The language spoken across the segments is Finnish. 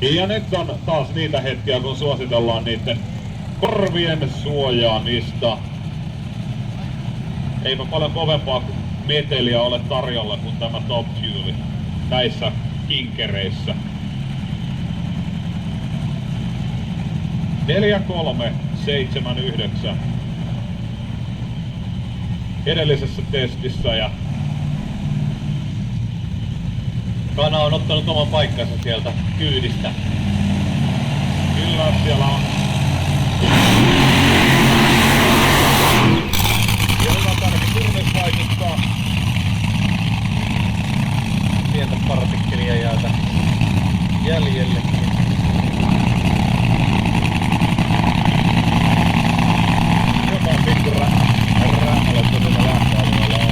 Ja nyt on taas niitä hetkiä, kun suositellaan niiden korvien suojaamista. Eipä paljon kovempaa meteliä ole tarjolla kuin tämä Top Fuel näissä kinkereissä. 4.3.79 edellisessä testissä ja Kana on ottanut oman paikkansa sieltä kyydistä. kyllä siellä on. Ja hyvä tarvi turnes vaikuttaa. Pientä partikkelia jäätä jäljelle. Jotain pikku rämmälöstä tuolla lähtöalueella on.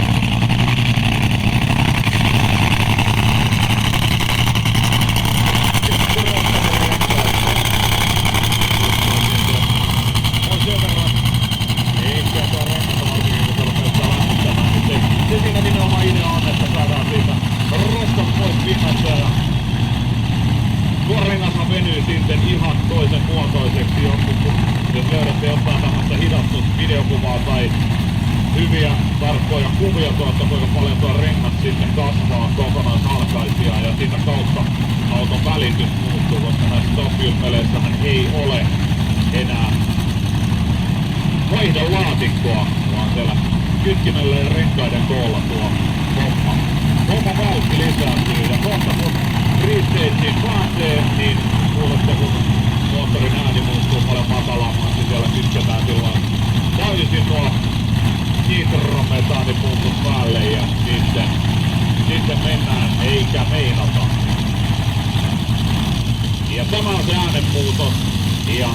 On sen verran. Ei tuo rannassa varsinkin, kun tuolla päästään lämmittämään. Se siinä nimenomaan idea on, että saadaan siitä roskat pois pinnasta ja tuo rengasa venyy sitten ihan toisen muotoiseksi joskus, jos löydätte jotain tämmöistä hidastusvideokuvaa tai hyviä tarkkoja kuvia tuosta, kuinka paljon tuo rengas sitten kasvaa kokonaishalkaisia ja siitä kautta auton välitys muuttuu, koska näissä Top Fuel-peleissähän ei ole enää vaihdelaatikkoa, vaan siellä kytkimellä ja renkaiden koolla tuo homma vauhti lisääntyy ja kohta kun restageen pääsee, niin kuulette kun moottorin ääni muuttuu paljon matalammaksi, siellä kytketään silloin täysin nuo nitrometaanipumput päälle ja sitten mennään eikä meinata. Ja tämä on se äänenmuutos ja